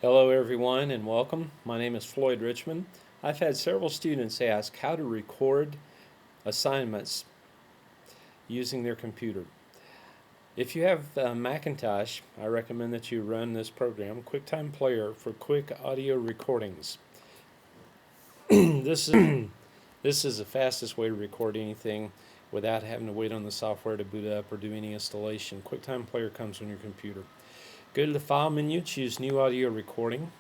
Hello, everyone, and welcome. My name is Floyd Richmond. I've had several students ask how to record assignments using their computer. If you have Macintosh, I recommend that you run this program, QuickTime Player, for quick audio recordings. this is the fastest way to record anything without having to wait on the software to boot up or do any installation. QuickTime Player comes on your computer. Go to the File menu, choose New Audio Recording.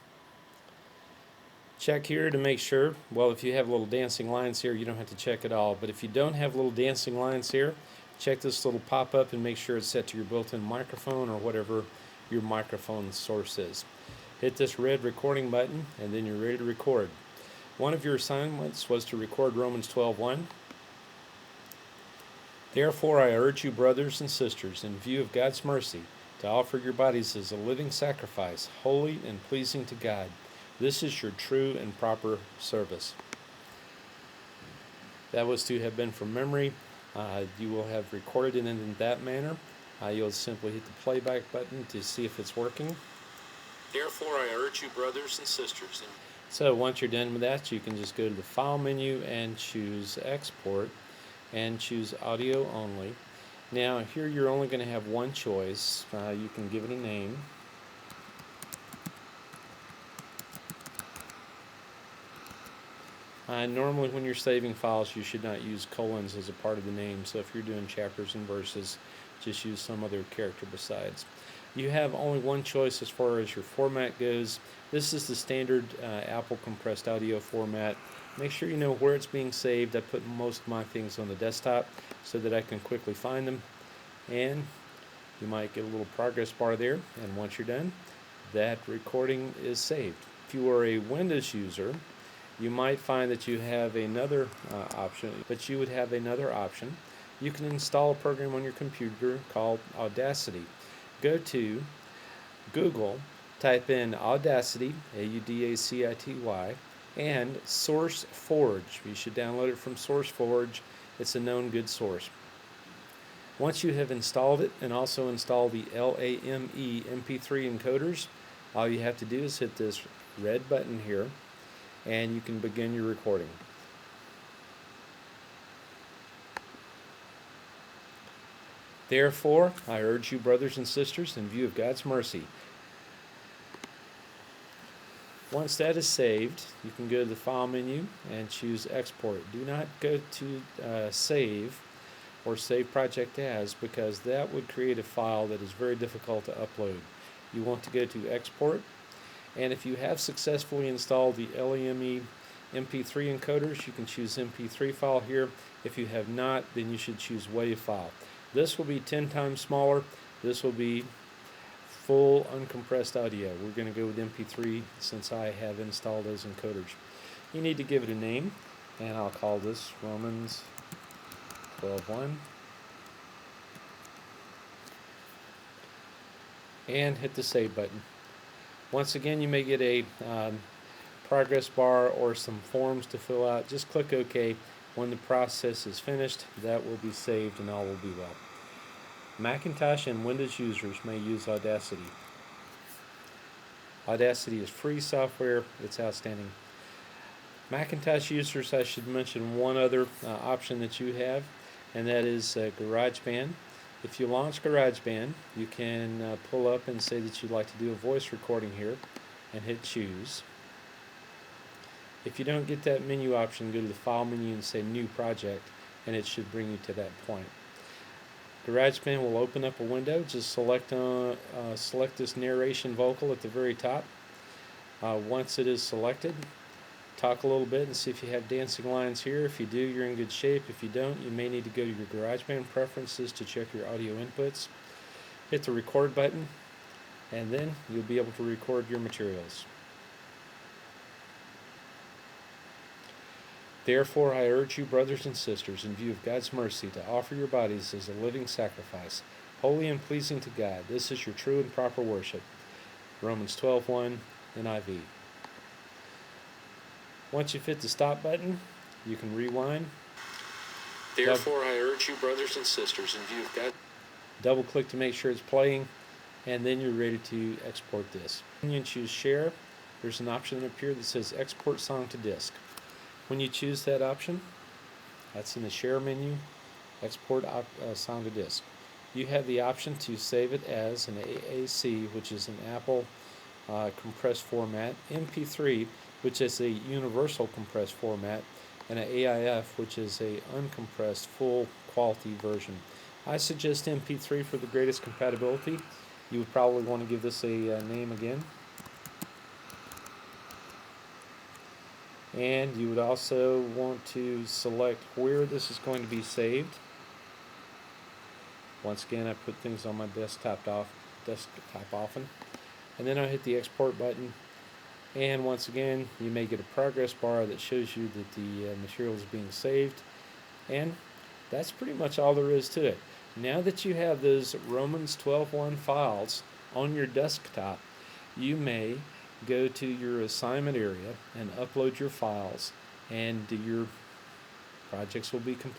Check here to make sure. Well, if you have little dancing lines here, you don't have to check it all. But if you don't have little dancing lines here, check this little pop-up and make sure it's set to your built-in microphone or whatever your microphone source is. Hit this red recording button and then you're ready to record. One of your assignments was to record Romans 12:1. Therefore, I urge you, brothers and sisters, in view of God's mercy, to offer your bodies as a living sacrifice, holy and pleasing to God. This is your true and proper service. That was to have been from memory. You will have recorded it in that manner. You'll simply hit the playback button to see if it's working. Therefore, I urge you, brothers and sisters. So once you're done with that, you can just go to the File menu and choose Export and choose Audio Only. Now, here you're only going to have one choice. You can give it a name. Normally when you're saving files, you should not use colons as a part of the name, so if you're doing chapters and verses, just use some other character besides. You have only one choice as far as your format goes. This is the standard Apple compressed audio format. Make sure you know where it's being saved. I put most of my things on the desktop so that I can quickly find them, and you might get a little progress bar there, and once you're done, that recording is saved. If you are a Windows user, you might find that you have another option, but you would have another option. You can install a program on your computer called Audacity. Go to Google, type in Audacity, Audacity, and SourceForge. You should download it from SourceForge. It's a known good source. Once you have installed it and also installed the LAME MP3 encoders, all you have to do is hit this red button here, and you can begin your recording. Therefore, I urge you, brothers and sisters, in view of God's mercy. Once that is saved, you can go to the File menu and choose Export. Do not go to Save or Save Project As, because that would create a file that is very difficult to upload. You want to go to Export, and if you have successfully installed the LAME MP3 encoders, you can choose MP3 file here. If you have not, then you should choose WAV file. This will be 10 times smaller. This will be full uncompressed audio. We're going to go with MP3 since I have installed those encoders. You need to give it a name, and I'll call this Romans 12:1. And hit the Save button. Once again, you may get a progress bar or some forms to fill out. Just click OK. When the process is finished, that will be saved and all will be well. Macintosh and Windows users may use Audacity. Audacity is free software. It's outstanding. Macintosh users, I should mention one other option that you have, and that is GarageBand. If you launch GarageBand, you can pull up and say that you'd like to do a voice recording here and hit Choose. If you don't get that menu option, go to the File menu and say New Project, and it should bring you to that point. GarageBand will open up a window. Just select this narration vocal at the very top. Once it is selected, talk a little bit and see if you have dancing lines here. If you do, you're in good shape. If you don't, you may need to go to your GarageBand preferences to check your audio inputs. Hit the record button, and then you'll be able to record your materials. Therefore, I urge you, brothers and sisters, in view of God's mercy, to offer your bodies as a living sacrifice, holy and pleasing to God. This is your true and proper worship. Romans 12:1, NIV. Once you've hit the stop button, you can rewind. Therefore, I urge you, brothers and sisters, in view of God. Double click to make sure it's playing, and then you're ready to export this. When you choose Share, there's an option up here that says Export Song to Disk. When you choose that option, that's in the Share menu, Export Song to Disk. You have the option to save it as an AAC, which is an Apple compressed format, MP3, which is a universal compressed format, and an AIF, which is a uncompressed full quality version. I suggest MP3 for the greatest compatibility. You would probably want to give this a name again. And you would also want to select where this is going to be saved. Once again, I put things on my desktop often. And then I hit the export button. And once again, you may get a progress bar that shows you that the material is being saved. And that's pretty much all there is to it. Now that you have those Romans 12:1 files on your desktop, you may go to your assignment area and upload your files, and your projects will be complete.